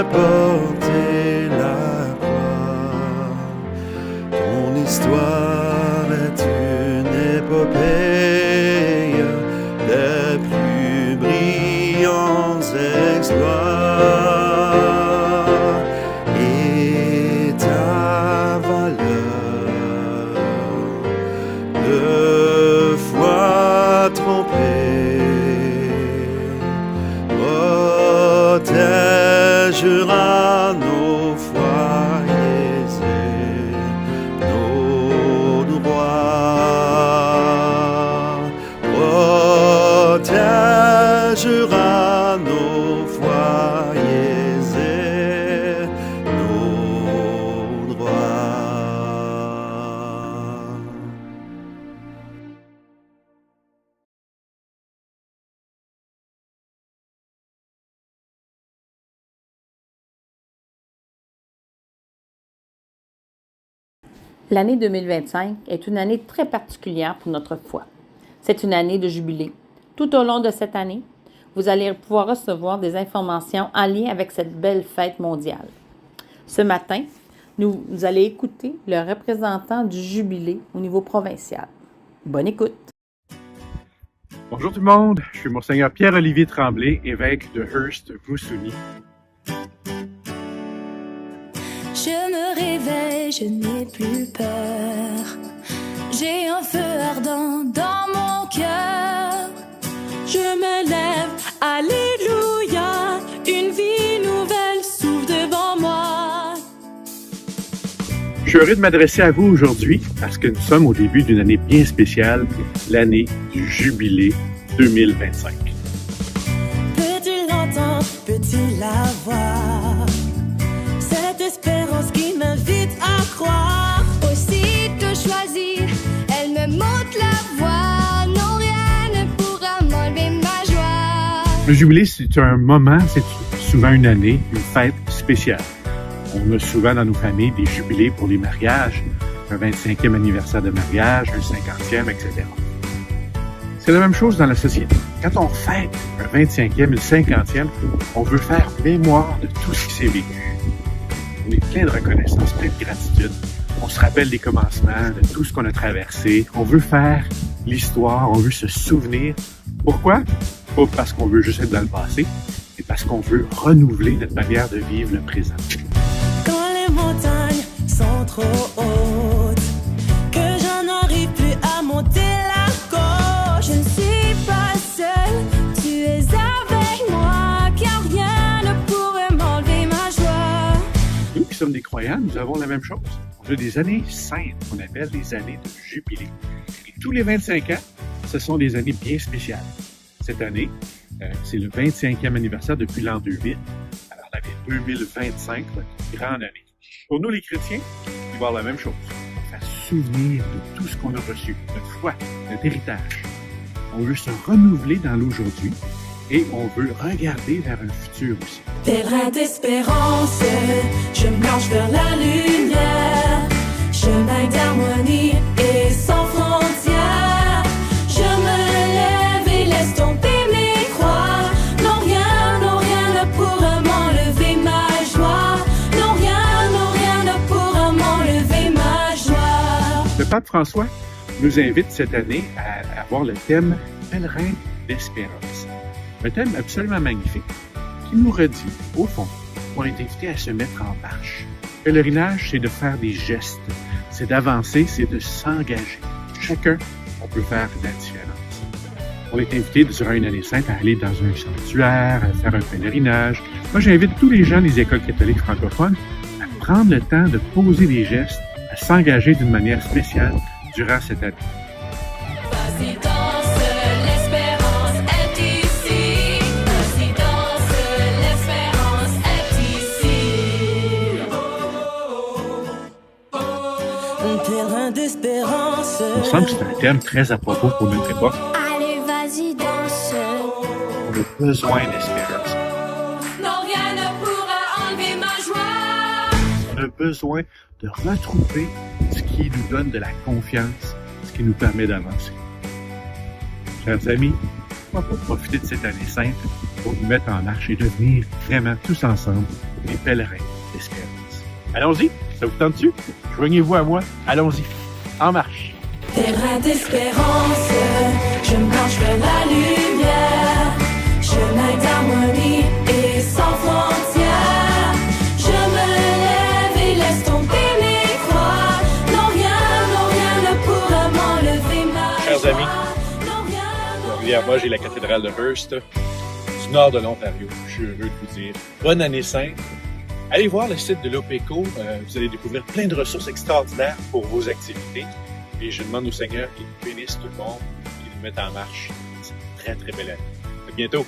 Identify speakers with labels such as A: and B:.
A: porté la croix. Ton histoire est une épopée des plus brillants exploits. Et ta valeur deux fois trompée protégera nos foyers et nos droits, protégera nos foyers et nos droits.
B: L'année 2025 est une année très particulière pour notre foi. C'est une année de jubilé. Tout au long de cette année, vous allez pouvoir recevoir des informations en lien avec cette belle fête mondiale. Ce matin, nous allons écouter le représentant du jubilé au niveau provincial. Bonne écoute!
C: Bonjour tout le monde, je suis Monseigneur Pierre-Olivier Tremblay, évêque de Hearst-Moussouni.
D: Je me réveille, je n'ai plus peur. J'ai un feu ardent dans mon cœur. Je me lève, alléluia. Une vie nouvelle s'ouvre devant moi.
C: Je suis heureux de m'adresser à vous aujourd'hui parce que nous sommes au début d'une année bien spéciale, l'année du Jubilé 2025.
D: Peux-tu l'entendre, peux-tu la voir? Cette espérance qui m'invite à croire. Aussitôt choisie, elle me montre la voie. Non, rien ne pourra m'enlever ma joie.
C: Le Jubilé, c'est un moment, c'est souvent une année, une fête spéciale. On a souvent dans nos familles des jubilés pour les mariages, un 25e anniversaire de mariage, un 50e, etc. C'est la même chose dans la société. Quand on fête un 25e, le 50e, on veut faire mémoire de tout ce qui s'est vécu. On est plein de reconnaissance, plein de gratitude. On se rappelle des commencements, de tout ce qu'on a traversé. On veut faire l'histoire, on veut se souvenir. Pourquoi? Pas parce qu'on veut juste être dans le passé, mais parce qu'on veut renouveler notre manière de vivre le présent.
D: Quand les montagnes sont trop hautes, que j'en arrive plus à monter la côte. Je ne suis pas seule, tu es avec moi, car rien ne pourrait m'enlever ma joie.
C: Nous qui sommes des croyants, nous avons la même chose. On a des années saintes qu'on appelle des années de jubilé. Et tous les 25 ans, ce sont des années bien spéciales. Cette année, c'est le 25e anniversaire depuis l'an 2000. Alors l'année 2025 va être une grande année. Pour nous les chrétiens, il va y avoir la même chose. On va se souvenir de tout ce qu'on a reçu, notre foi, notre héritage. On veut se renouveler dans l'aujourd'hui et on veut regarder vers un futur aussi.
D: Pèlerin d'espérance, je marche vers la lumière, chemin d'harmonie et sans frontières. Je me lève et laisse tomber mes croix. Non, rien ne pourra m'enlever ma joie. Non, rien ne pourra m'enlever ma joie.
C: Le pape François nous invite cette année à avoir le thème Pèlerin d'espérance. Un thème absolument magnifique qui nous redit, au fond, qu'on est invité à se mettre en marche. Le pèlerinage, c'est de faire des gestes, c'est d'avancer, c'est de s'engager. Chacun, on peut faire la différence. On est invité durant une année sainte à aller dans un sanctuaire, à faire un pèlerinage. Moi, j'invite tous les gens des écoles catholiques francophones à prendre le temps de poser des gestes, à s'engager d'une manière spéciale durant cette année.
D: Vas-y, danse, l'espérance est ici. Vas-y, danse, l'espérance est ici. Un terrain d'espérance.
C: Il me semble que c'est un thème très à propos pour notre époque.
D: Allez, vas-y, danse.
C: On a besoin d'espérance.
D: Non, rien ne pourra enlever ma joie.
C: On a besoin de retrouver ce qui nous donne de la confiance, ce qui nous permet d'avancer. Chers amis, on va profiter de cette année sainte pour nous mettre en marche et devenir vraiment tous ensemble les pèlerins d'espérance. Allons-y, ça vous tente-tu? Joignez-vous à moi, allons-y, en marche!
D: Terrain d'espérance, je marche vers la lumière, chemin d'harmonie et sans frontières. Je me lève et laisse tomber mes croix. Non, rien ne pourra m'enlever ma
C: Chers
D: joie.
C: amis,
D: Non, rien,
C: derrière moi, j'ai la cathédrale de Hearst, du nord de l'Ontario. Je suis heureux de vous dire bonne année sainte. Allez voir le site de l'OPECO, vous allez découvrir plein de ressources extraordinaires pour vos activités. Et je demande au Seigneur qu'il nous bénisse tout le monde, qu'il nous mette en marche. C'est une très, très belle année. À bientôt!